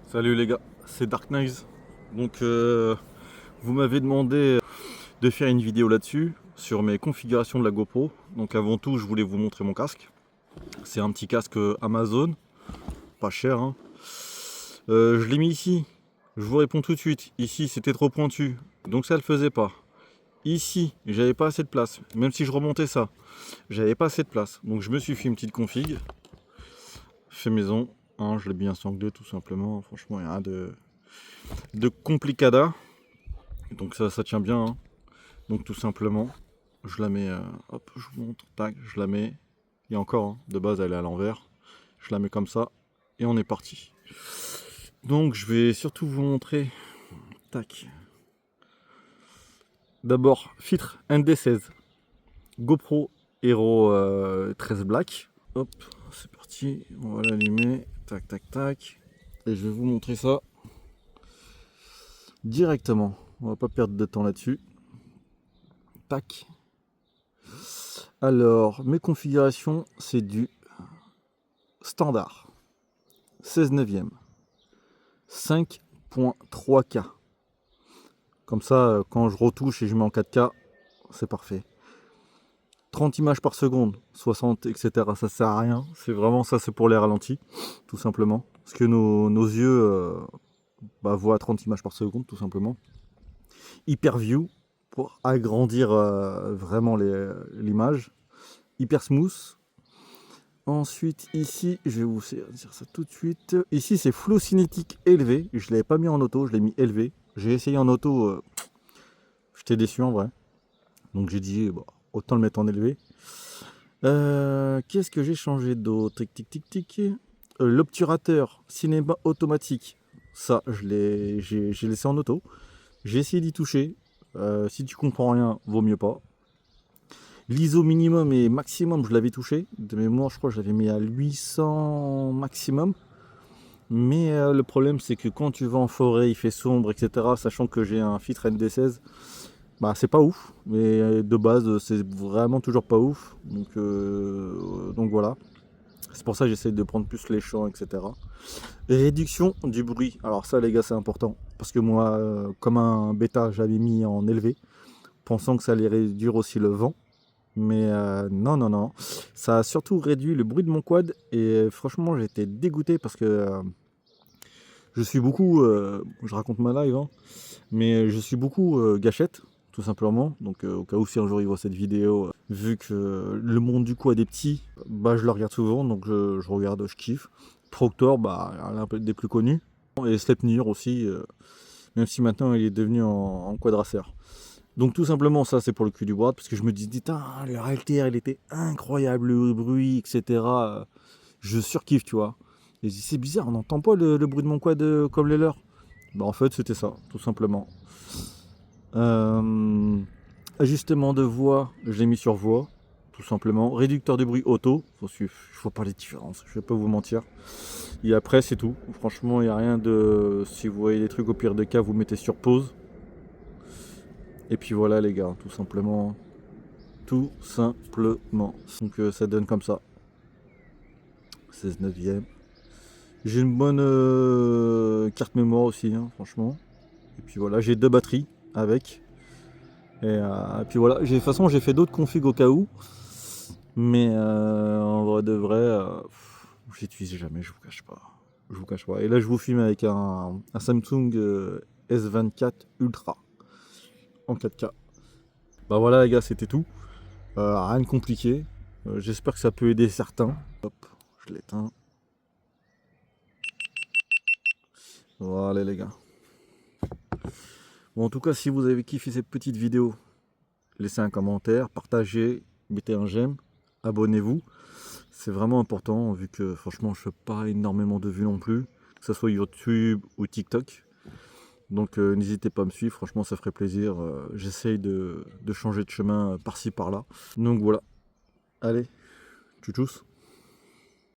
Salut les gars, c'est Dark Knives. Donc vous m'avez demandé de faire une vidéo là-dessus sur mes configurations de la GoPro. Donc avant tout je voulais vous montrer mon casque. C'est un petit casque Amazon, pas cher hein. Je l'ai mis ici, je vous réponds tout de suite. Ici c'était trop pointu, donc ça le faisait pas. Ici j'avais pas assez de place, même si je remontais ça, j'avais pas assez de place. Donc je me suis fait une petite config, fait maison. Hein, je l'ai bien sanglé tout simplement, franchement il n'y a rien de complicada. Donc ça tient bien hein. Donc tout simplement je la mets, hop je vous montre, tac, je la mets, et encore hein, de base elle est à l'envers, je la mets comme ça et on est parti. Donc je vais surtout vous montrer, tac, d'abord filtre ND16 GoPro Hero 13 Black, hop c'est parti, on va l'allumer, tac tac tac, et je vais vous montrer ça directement, on va pas perdre de temps là-dessus. Tac. Alors, mes configurations, c'est du standard. 16 neuvième. 5.3K. Comme ça, quand je retouche et je mets en 4K, c'est parfait. 30 images par seconde, 60, etc. Ça sert à rien. C'est vraiment ça, c'est pour les ralentis, tout simplement. Parce que nos yeux voient 30 images par seconde, tout simplement. Hyperview, pour agrandir vraiment l'image. Hyper smooth. Ensuite ici, je vais vous dire ça tout de suite. Ici c'est flow cinétique élevé. Je ne l'avais pas mis en auto, je l'ai mis élevé. J'ai essayé en auto, j'étais déçu en vrai. Donc j'ai dit bon, autant le mettre en élevé. Qu'est-ce que j'ai changé d'autre? Tic tic tic. L'obturateur cinéma automatique. Ça, j'ai laissé en auto. J'ai essayé d'y toucher. Si tu comprends rien, vaut mieux pas. L'ISO minimum et maximum, je l'avais touché. De mémoire, je crois que je l'avais mis à 800 maximum. Mais le problème, c'est que quand tu vas en forêt, il fait sombre, etc. Sachant que j'ai un filtre ND16, bah c'est pas ouf. Mais de base, c'est vraiment toujours pas ouf. Donc voilà. C'est pour ça que j'essaie de prendre plus les champs, etc. Réduction du bruit. Alors ça, les gars, c'est important. Parce que moi, comme un bêta, j'avais mis en élevé, pensant que ça allait réduire aussi le vent. Mais non, ça a surtout réduit le bruit de mon quad et franchement j'étais dégoûté parce que je suis beaucoup, je raconte ma live, hein, mais je suis beaucoup gâchette tout simplement. Donc au cas où si un jour il voit cette vidéo, vu que le monde du quad est petit, bah je le regarde souvent, donc je regarde, je kiffe. Proctor, bah un peu des plus connus, et Sleipnir aussi, même si maintenant il est devenu en quad racer. Donc tout simplement ça c'est pour le cul du bois, parce que je me dis, putain, le Altair il était incroyable, le bruit, etc. Je surkiffe, tu vois. Et je dis, c'est bizarre, on n'entend pas le bruit de mon quad comme les leurs. Bah en fait c'était ça, tout simplement. Ajustement de voix, je l'ai mis sur voix, tout simplement. Réducteur de bruit auto, il faut pas les différences, je vais pas vous mentir. Et après c'est tout, franchement il n'y a rien de... Si vous voyez des trucs au pire des cas, vous mettez sur pause. Et puis voilà les gars, tout simplement. Tout simplement. Donc ça donne comme ça. 16 neuvième. J'ai une bonne carte mémoire aussi, hein, franchement. Et puis voilà, j'ai deux batteries avec. Et puis voilà, de toute façon j'ai fait d'autres configs au cas où. Mais en vrai de vrai, j'utilise jamais, je vous cache pas. Je vous cache pas. Et là je vous filme avec un Samsung S24 Ultra en 4K. Bah voilà les gars, c'était tout. Rien de compliqué. J'espère que ça peut aider certains. Hop, je l'éteins. Voilà les gars. Bon, en tout cas, si vous avez kiffé cette petite vidéo, laissez un commentaire, partagez, mettez un j'aime, abonnez-vous. C'est vraiment important vu que franchement je fais pas énormément de vues non plus, que ce soit YouTube ou TikTok. Donc n'hésitez pas à me suivre, franchement ça ferait plaisir. J'essaye de changer de chemin par-ci par-là. Donc voilà. Allez, tchou tchous.